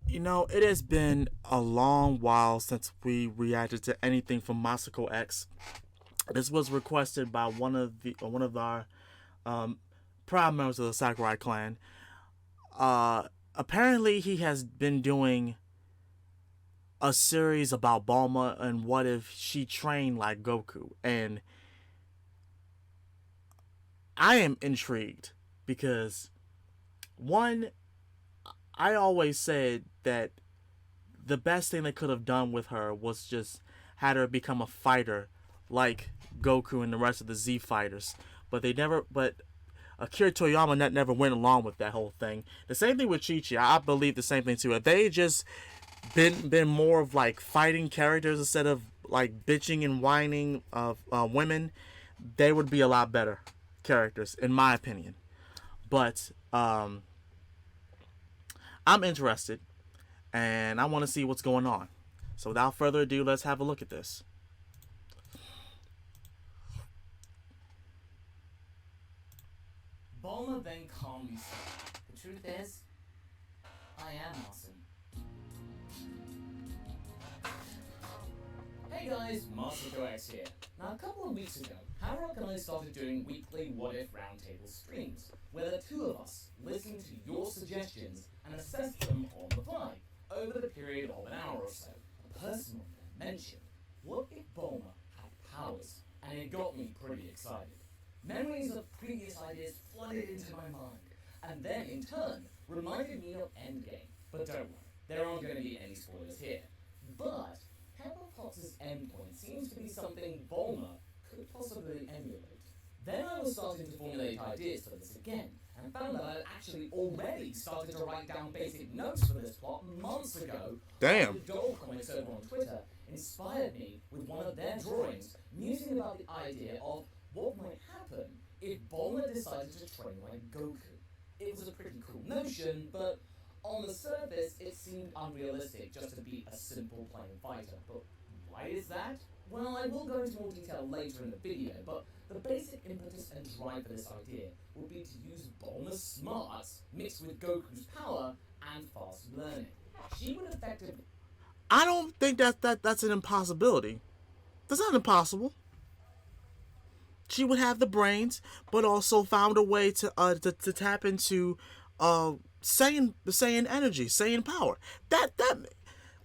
You know, it has been a long while since we reacted to anything from MasakoX. This was requested by one of our um, proud members of the Sakurai clan. Apparently, he has been doing a series about Bulma and what if she trained like Goku. And I am intrigued because, one, I always said that the best thing they could have done with her was just had her become a fighter like Goku and the rest of the Z fighters. But they never. But Akira Toriyama never went along with that whole thing. The same thing with Chi Chi. I believe the same thing too. If they just been more of like fighting characters instead of like bitching and whining of women, they would be a lot better characters in my opinion. But I'm interested and I want to see what's going on. So without further ado, let's have a look at this. Bulma then calmly said, "The truth is, I am awesome." Hey guys, MasakoX here. Now a couple of weeks ago, Harold and I started doing weekly What If Roundtable streams, where the two of us listen to your suggestions and assess them on the fly, over the period of an hour or so. A person on there mentioned, what if Bulma had powers? And it got me pretty excited. Memories of previous ideas flooded into my mind, and then in turn, reminded me of Endgame. But don't worry, there aren't going to be any spoilers here. But Pepper Potts' endpoint seems to be something Bulma could possibly emulate. Then I was starting to formulate ideas for this again, and found that I'd actually already started to write down basic notes for this plot months ago. Damn. The Doll Comics over on Twitter inspired me with one of their drawings, musing about the idea of what might happen if Bulma decided to train like Goku. It was a pretty cool notion, but on the surface it seemed unrealistic just to be a simple plain fighter. But why is that? Well, I will go into more detail later in the video, but the basic impetus and drive for this idea would be to use Bulma's smarts mixed with Goku's power and fast learning. She would effectively... I don't think that's an impossibility. That's not impossible. She would have the brains, but also found a way to tap into Saiyan energy, Saiyan power. That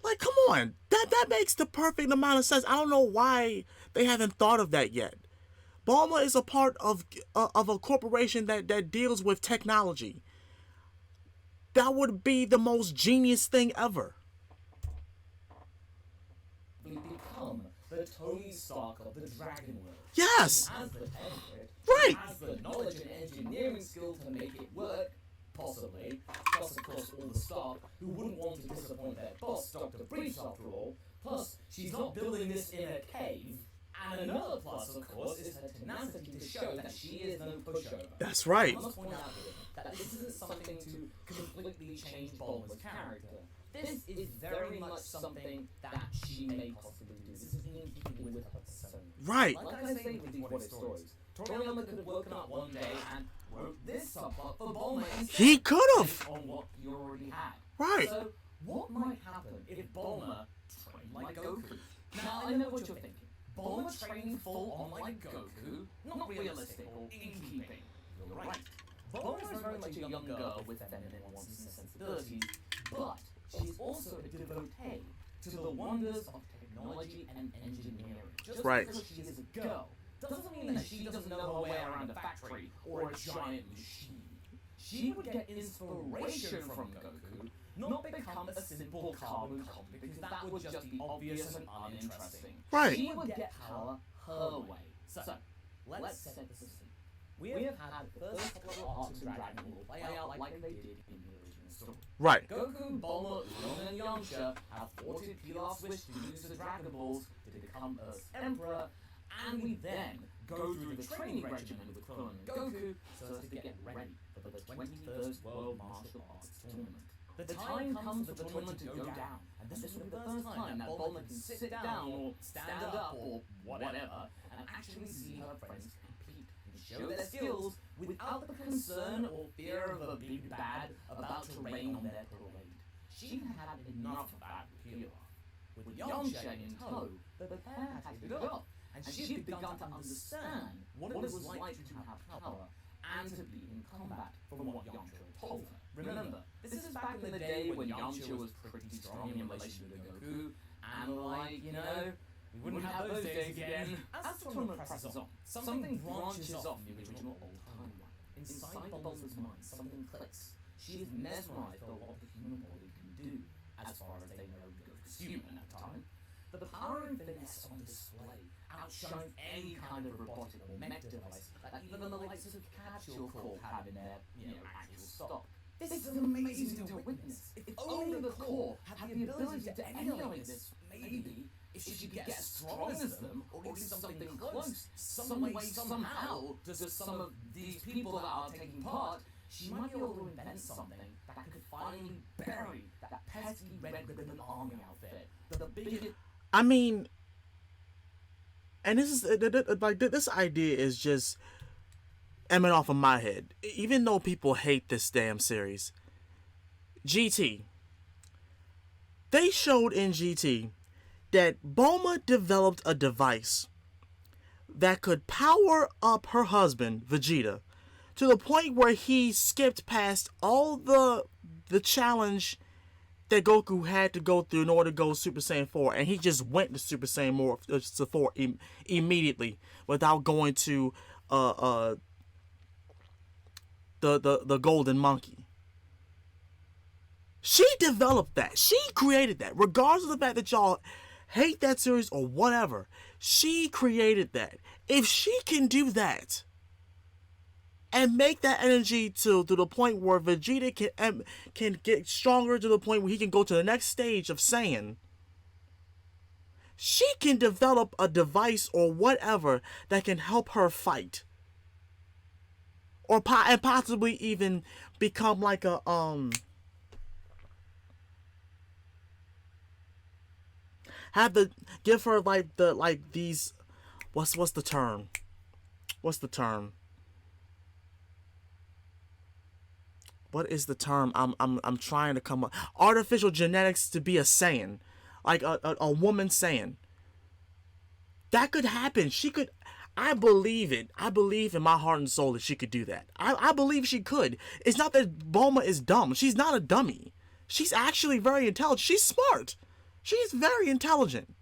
like come on, that makes the perfect amount of sense. I don't know why they haven't thought of that yet. Bulma is a part of a corporation that deals with technology. That would be the most genius thing ever. Become the Tony Stark of the Dragon World. Yes. As the template, Right. has the knowledge and engineering skill to make it work, possibly, plus of course all the staff who wouldn't want to disappoint their boss, Dr. Briefs after all, plus she's not building this in a cave, and another plus of course is her tenacity to show that she is no pushover. That's right. I must point out here that this isn't something to completely change Bulma's character. This is very much something that she may possibly do. This is in keeping with her persona. Right. Like I say with these What If stories, Toriyama could have woken up one day and wrote this subplot for Bulma instead. He could have. Based on what you already had. Right. So, what might happen if Bulma trained like Goku? Now, I know what you're thinking. Bulma training full on like Goku? Not realistic or in keeping. You're right. Bulma is very much a young girl with feminine wants and sensibilities, but she's also a devotee to the wonders of technology and engineering. Just Right. because she is a girl doesn't mean that she doesn't know her way around a factory or a giant machine. She would get inspiration from Goku, not become a simple carbon copy, because that would just be obvious and uninteresting. Right. She would get power her way. So, let's set the system. We have had the first couple of arcs in Dragon Ball play out like they did in the original story. Right. Goku, Bulma, Ulon, and Yamcha have thwarted Pilar's wish to use the Dragon Balls to become Earth's Emperor, and we then go through the training regimen with Krillin and Goku so as to get ready for the 21st World Martial Arts Tournament. The time comes for the tournament to go down, and this will be the first time that Bulma can sit down or stand up or whatever and actually see her friends compete and show their skills without the concern or fear of a big bad about to rain on their parade. She had enough of that peel off. With Yamcha in tow, the pair had hit it off, and she had begun to understand what it was like to have power and to be in combat from what Yamcha had told her. Remember, this is back in the day when Yamcha was pretty strong in relation to Goku, and we wouldn't have those days again. As the tournament presses on, something branches off the original old timeline. Inside Bulma's mind, something clicks. She is mesmerized by what the human body can do, as far as they know Goku's human at the time. The power and finesse on display outshines any kind of robotic or mech device that even the likes of Capsule Corp have in their, actual stock. This is amazing to witness. If only the Corps had the ability to emulate this, maybe, if she could get as strong as them, or even something close, some way, somehow, does some of these people that are taking part, she might be able to invent something that could finally bury that pesky Red Ribbon Army outfit. The biggest... I mean, and this is like this idea is just emanating off of my head. Even though people hate this damn series, GT, they showed in GT that Bulma developed a device that could power up her husband Vegeta to the point where he skipped past all the challenge that Goku had to go through in order to go Super Saiyan 4, and he just went to Super Saiyan 4 immediately without going to the Golden Monkey. She developed that. She created that. Regardless of the fact that y'all hate that series or whatever, she created that. If she can do that and make that energy to the point where Vegeta can get stronger to the point where he can go to the next stage of Saiyan, she can develop a device or whatever that can help her fight, or and possibly even become like a give her these what's the term? What is the term? I'm trying to come up. Artificial genetics to be a Saiyan, like a woman Saiyan. That could happen. She could. I believe it. I believe in my heart and soul that she could do that. I believe she could. It's not that Bulma is dumb. She's not a dummy. She's actually very intelligent. She's smart. She's very intelligent.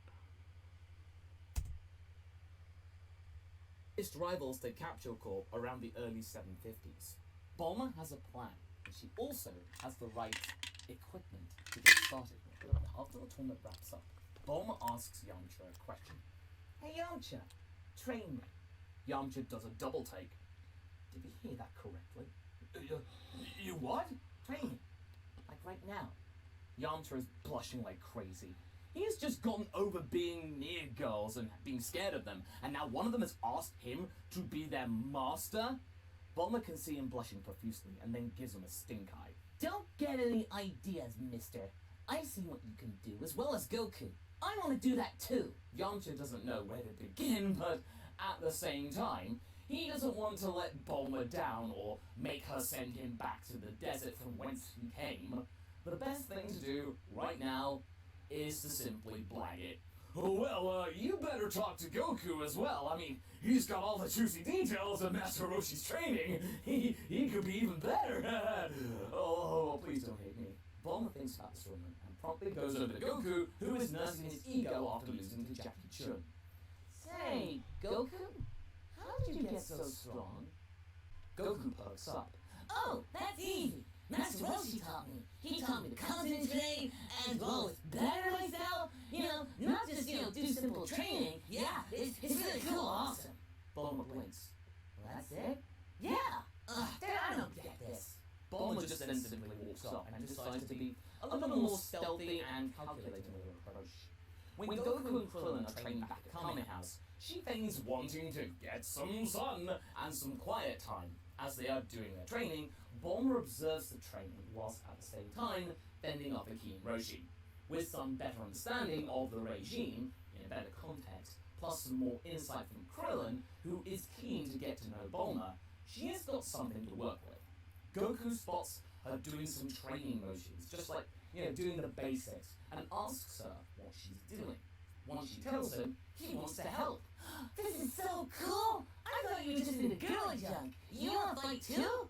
Rivals to Capsule Corp around the early 750s. Bulma has a plan, and she also has the right equipment to get started with. After the tournament wraps up, Bulma asks Yamcha a question. Hey Yamcha, train me. Yamcha does a double take. Did we hear that correctly? You what? Train me. Like right now. Yamcha is blushing like crazy. He has just gotten over being near girls and being scared of them, and now one of them has asked him to be their master? Bulma can see him blushing profusely and then gives him a stink eye. Don't get any ideas, mister. I've seen what you can do, as well as Goku. I want to do that too. Yamcha doesn't know where to begin, but at the same time, he doesn't want to let Bulma down or make her send him back to the desert from whence he came. The best thing to do right now is to simply blag it. Oh, well, you better talk to Goku as well. I mean, he's got all the juicy details of Master Roshi's training. He could be even better. Oh, please don't hate me. Bulma thinks about this woman and promptly goes over to Goku, who is nursing his ego after losing to Jackie Chun. Say, Goku, how did you get so strong? Goku perks up. Oh, that's easy. Master Roshi taught me. He taught me to concentrate and grow better myself. Not just, do simple training. Yeah, it's really cool, awesome. Bulma blinks. Well, that's it? Yeah. I don't get this. Bulma just sensitively walks up and decides to be a little more stealthy and calculating with her approach. When Goku and Krillin are training back at Kame House, she feigns wanting to get some sun and some quiet time. As they are doing their training, Bulma observes the training whilst at the same time fending off Aki and Roshi. With some better understanding of the regime, in a better context, plus some more insight from Krillin, who is keen to get to know Bulma, she has got something to work with. Goku spots her doing some training motions, just like, doing the basics, and asks her what she's doing. Once she tells him, he wants to help. This is so cool! I thought you were just into girly junk. You wanna fight too?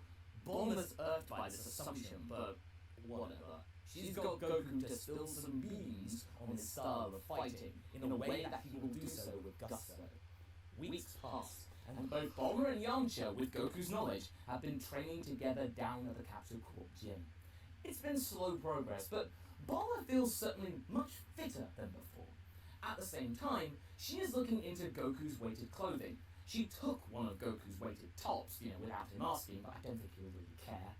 Bulma's irked by this assumption, but whatever. She's got Goku to spill some beans on his style of fighting in a way that he will do so with gusto. Weeks pass, and both Bulma and Yamcha, with Goku's knowledge, have been training together down at the Capsule Corp gym. It's been slow progress, but Bulma feels certainly much fitter than before. At the same time, she is looking into Goku's weighted clothing. She took one of Goku's weighted tops, without him asking, but I don't think he would really care.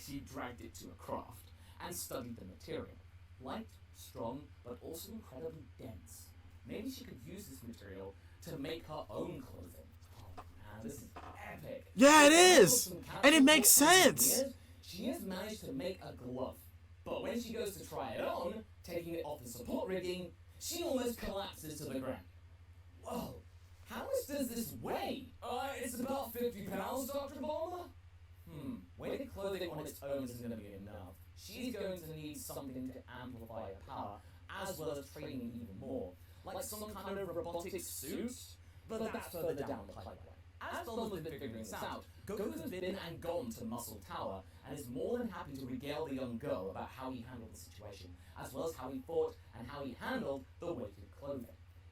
She dragged it to a craft and studied the material. Light, strong, but also incredibly dense. Maybe she could use this material to make her own clothing. Oh man, this is epic. Yeah, it is! And it makes sense! She has managed to make a glove, but when she goes to try it on, taking it off the support rigging, she almost collapses to the ground. Whoa, how much does this weigh? It's about 50 pounds, Dr. Bulma? Weighted clothing on its own isn't going to be enough. She's going to need something to amplify her power, as well as training even more. Like some kind of robotic suit? But that's further down the pipeline. As Bulma's been figuring this out, Goku has been and gone to Muscle Tower, and is more than happy to regale the young girl about how he handled the situation, as well as how he fought and how he handled the weighted clothing.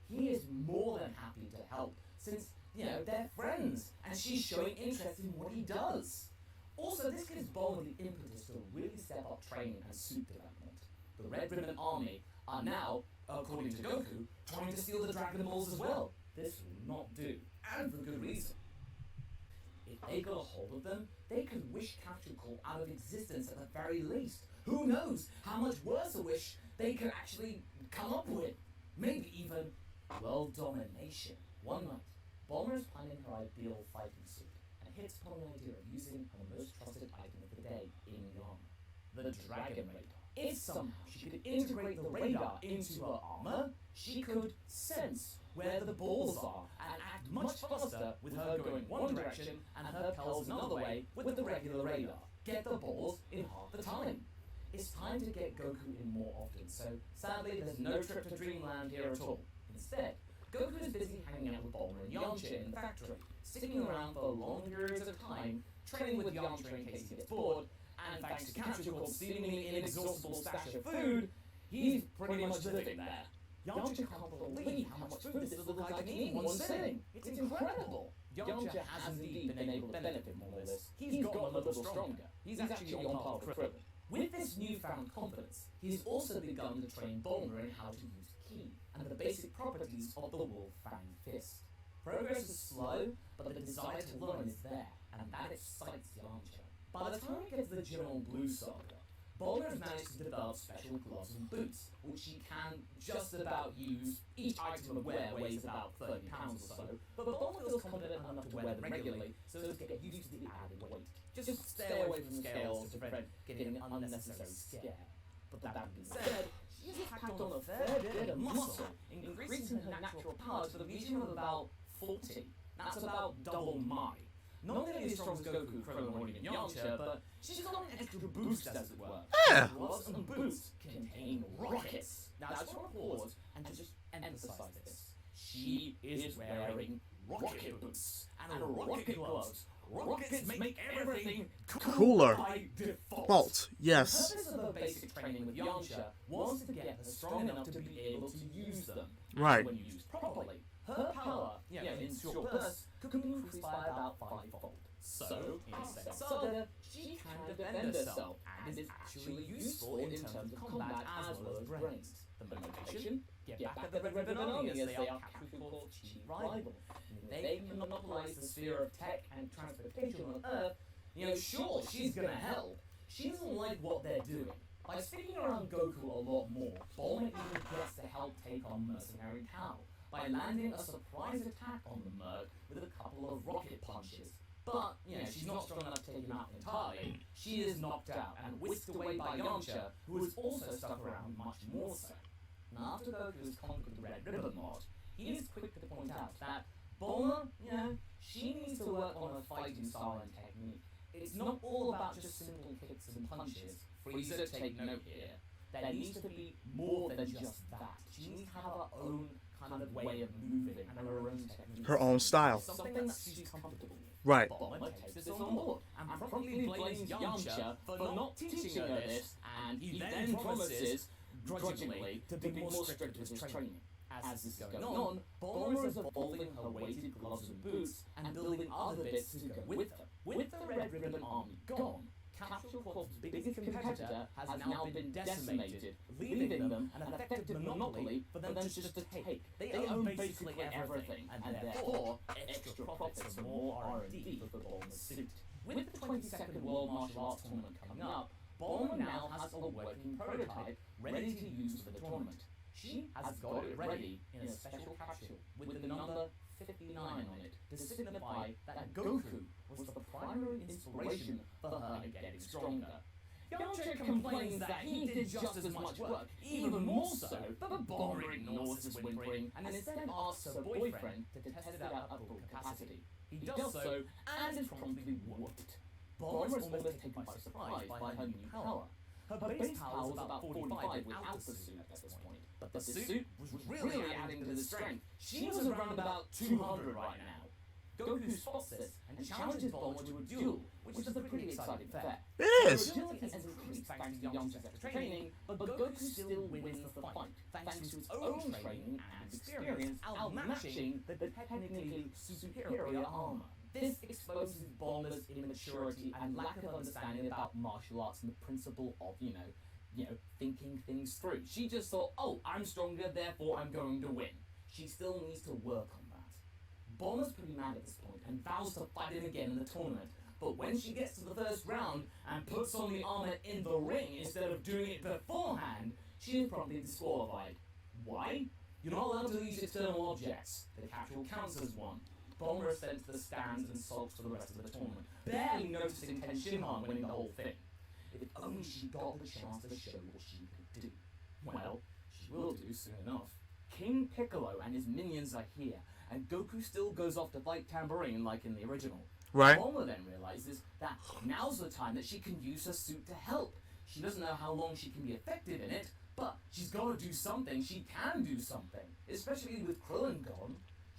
He is more than happy to help, since, they're friends, and she's showing interest in what he does. Also, this gives Bulma the impetus to really step up training and suit development. The Red Ribbon Army are now, according to Goku, trying to steal the Dragon Balls as well. This will not do, and for good reason. If they got a hold of them, they could wish Capsule Corp out of existence at the very least. Who knows how much worse a wish they could actually come up with? Maybe even world domination. One night, Bulma is planning her ideal fighting suit, and hits upon an idea of using her most trusted item of the day in Yama, the Dragon Radar. If somehow she could integrate the radar into her armor, she could sense where the balls are and act much faster with her going one direction and her pals another way with the regular radar. Get the balls in half the time. It's time to get Goku in more often, so sadly there's no trip to Dreamland here at all. Instead, Goku is busy hanging out with Bulma and Yamcha in the factory, sticking around for long periods of time, training with Yamcha in case he gets bored, and thanks to Capsule Corp's seemingly inexhaustible stash of food, he's pretty much living there. Yamcha can't believe how much food this little guy can eat in one sitting. It's incredible. Yamcha has indeed been able to benefit from all this. He's gotten a little stronger. He's actually on par with Krillin. With this newfound confidence, he's also begun to train Bulma in how to use Ki and the basic properties of the Wolf Fang Fist. Progress is slow, but the desire to learn is there, and that excites Yamcha. By the time he gets to the gym on Blue Saga, Bulma has managed to develop special gloves and boots, which she can just about use. Each item of wear weighs about 30 pounds or so, but Bulma feels confident enough to wear them regularly so as to get used to the added weight. Just stay away from scales to prevent getting an unnecessary scare. But that being said, she has packed on a fair bit of muscle, increasing her natural power to the region of about 40. That's about double mine. Not nearly as strong as Goku, Krillin, or even Yamcha, but she's got an extra boost, as it were. Yeah. Gloves and boots contain rockets. Now, I just want to pause and just emphasize this. She is wearing rocket boots and rocket gloves. Rockets make everything Cooler. by default. Fault. The Yes. purpose of her basic training with Yamcha was to get her strong enough to be able to use them. Right. When used properly, her power, in short bursts, could increase by about 5-fold. So, in said saga, she can defend herself and is actually useful in terms of combat as well as brains. The motivation? Get back at the Red Ribbon Army as they are Capsule Corp's chief rival. And if they can monopolize the sphere of tech and transportation on Earth, sure, she's gonna help. She doesn't like what they're doing. By sticking around Goku a lot more, Bulma even gets to help take on Mercenary Tao by landing a surprise attack on the Merc with a couple of rocket punches. But, she's not strong enough to take him out entirely. She is knocked out and whisked away by Yamcha, who is also stuck around much more so. Now, after Goku has conquered the Red Ribbon mod, he is quick to point out that Bulma, she needs to work on her fighting style and technique. It's not all about just simple kicks and punches. Frieza, take note here. There needs to be more than just that. She needs to have her own kind of way of moving and her own technique. Her own style. Something that she's comfortable with. Right. Bulma takes this on board and promptly blames Yamcha for not teaching her this, and he then promises, grudgingly, to be more strict with his training. As this is going on, Bulma is evolving her weighted gloves and boots and building other bits to go with them. With the Red Ribbon Army gone, Capsule Corp's biggest competitor has now been decimated, leaving them an effective monopoly for them just to take. They own basically everything, and therefore extra profits and more R&D for Bulma's suit. With the 22nd World Martial Arts Tournament coming up, Bulma now has a working prototype ready to use for the tournament. She has got it ready in a special capsule with the number 59 on it to signify that Goku was the primary inspiration for her getting stronger. Yamcha complains that he did just as much work, even more so, but Bulma ignores this whimpering and instead asks her boyfriend to test it out at full capacity. He does so and is promptly whooped. Bulma is almost taken by surprise by her new power. Her base power was about 45 without the suit at this point, but the suit was really adding to the strength. She was around about 200 right now. Goku spots this and challenges Bulma to a duel, which is a pretty exciting affair. It is. Her agility has increased thanks to Yamcha's extra training, but Goku still wins the fight thanks to his own training and experience outmatching the technically superior armor. This exposes Bulma's immaturity and lack of understanding about martial arts and the principle of, thinking things through. She just thought, oh, I'm stronger, therefore I'm going to win. She still needs to work on that. Bulma's pretty mad at this point and vows to fight him again in the tournament. But when she gets to the first round and puts on the armor in the ring instead of doing it beforehand, she is promptly disqualified. Why? You're not allowed to use external objects. The capsule counts as one. Bulma is sent to the stands and sulks for the rest of the tournament, barely noticing Ten Shinhan winning the whole thing. If only she got the chance to show what she could do. Well, she will do soon enough. King Piccolo and his minions are here, and Goku still goes off to fight Tambourine like in the original. Right. Bulma then realizes that now's the time that she can use her suit to help. She doesn't know how long she can be effective in it, but she's got to do something. She can do something, especially with Krillin gone.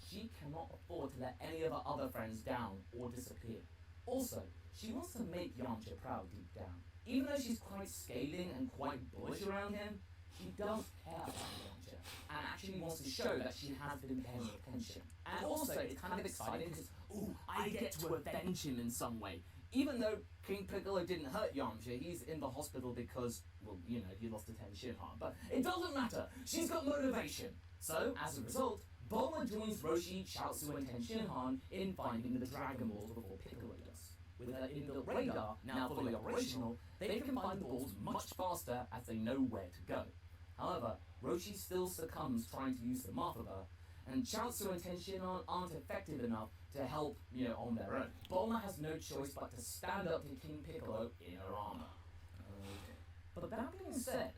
She cannot afford to let any of her other friends down or disappear. Also, she wants to make Yamcha proud deep down. Even though she's quite scathing and quite bullish around him, she does care about Yamcha and actually wants to show that she has been paying attention. And also, it's kind of exciting because, ooh, I get to avenge him in some way. Even though King Piccolo didn't hurt Yamcha, he's in the hospital because, well, he lost to Ten Shinhan. But it doesn't matter. She's got motivation. So, as a result, Bulma joins Roshi, Chaozu, and Ten Shinhan in finding the Dragon Balls before Piccolo does. With her inbuilt radar now fully operational, they can find the balls much faster as they know where to go. However, Roshi still succumbs trying to use them off of her, and Chaozu and Ten Shinhan aren't effective enough to help, on their own. Bulma has no choice but to stand up to King Piccolo in her armor. But that being said,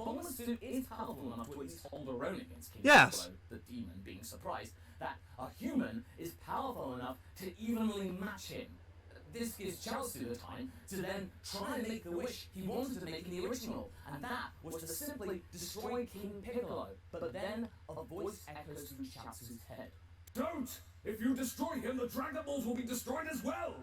Bulma's suit is powerful enough to at least hold her own against King Yes. Piccolo, the demon, being surprised that a human is powerful enough to evenly match him. This gives Chaozu the time to then try and make the wish he wanted to make in the original, and that was to simply destroy King Piccolo. But then a voice echoes through Chaozu's head. Don't! If you destroy him, the Dragon Balls will be destroyed as well!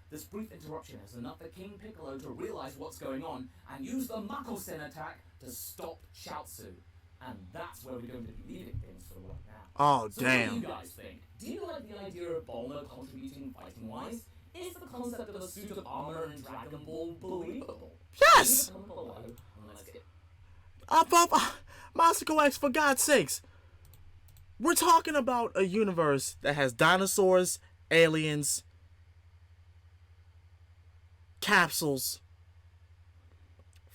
This brief interruption is enough for King Piccolo to realize what's going on and use the Makosen attack to stop Chaozu. And that's where we're going to be leaving things for right now. Oh, So damn. what do you guys think? Do you like the idea of Bulma contributing fighting-wise? Is the concept of a suit of armor and Dragon Ball believable? Yes! Leave a comment below, and let's get MasakoX, for God's sakes. We're talking about a universe that has dinosaurs, aliens, capsules,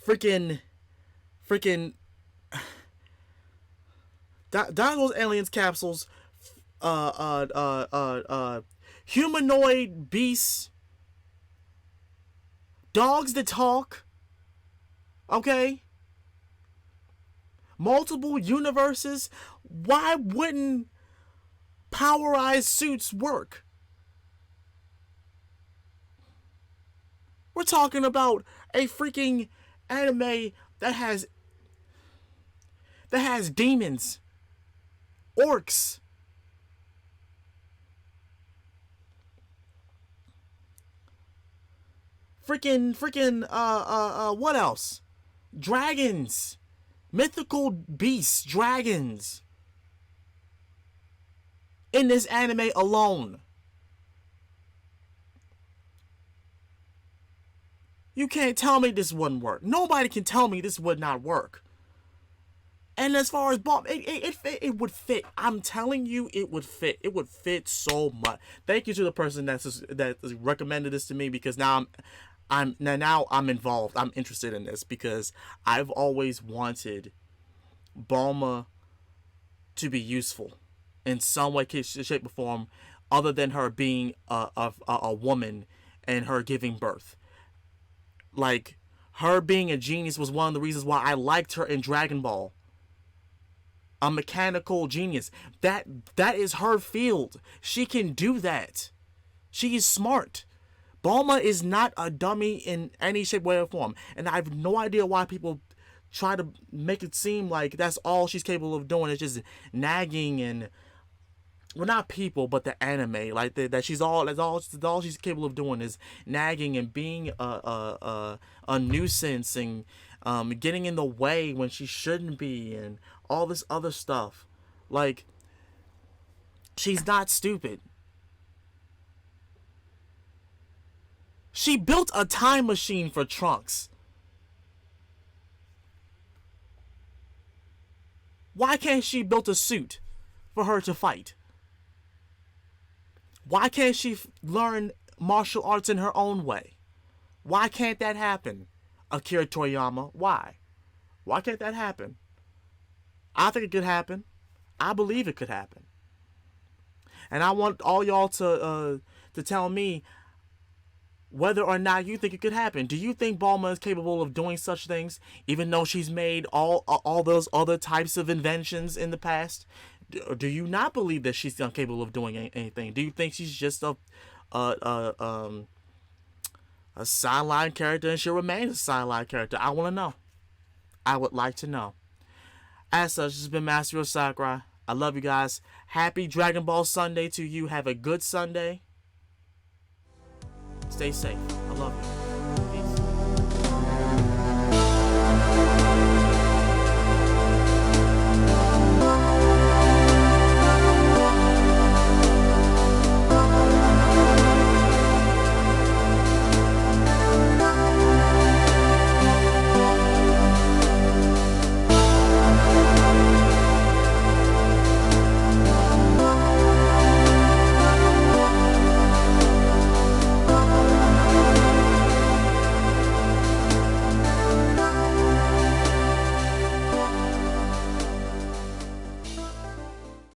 freaking dinosaurs, aliens, capsules, humanoid beasts, dogs that talk, okay? Multiple universes. Why wouldn't powerized suits work? We're talking about a freaking anime that has demons, orcs, what else? Dragons, mythical beasts, dragons. In this anime alone. You can't tell me this wouldn't work. Nobody can tell me this would not work. And as far as Bulma, it would fit. I'm telling you, it would fit. It would fit so much. Thank you to the person that recommended this to me, because now I'm involved. I'm interested in this because I've always wanted Bulma to be useful in some way, shape, or form, other than her being a woman and her giving birth. Like, her being a genius was one of the reasons why I liked her in Dragon Ball. A mechanical genius. That is her field. She can do that. She is smart. Bulma is not a dummy in any shape, way, or form. And I have no idea why people try to make it seem like that's all she's capable of doing. It's just nagging and, well, not people, but the anime, like that's all she's capable of doing is nagging and being a nuisance and getting in the way when she shouldn't be and all this other stuff. Like, she's not stupid. She built a time machine for Trunks. Why can't she build a suit for her to fight? Why can't she learn martial arts in her own way? Why can't that happen, Akira Toriyama? Why? Why can't that happen? I think it could happen. I believe it could happen. And I want all y'all to tell me whether or not you think it could happen. Do you think Bulma is capable of doing such things, even though she's made all those other types of inventions in the past? Do you not believe that she's incapable of doing anything? Do you think she's just a sideline character and she'll remain a sideline character? I want to know. I would like to know. As such, this has been Master of Sakurai. I love you guys. Happy Dragon Ball Sunday to you. Have a good Sunday. Stay safe. I love you.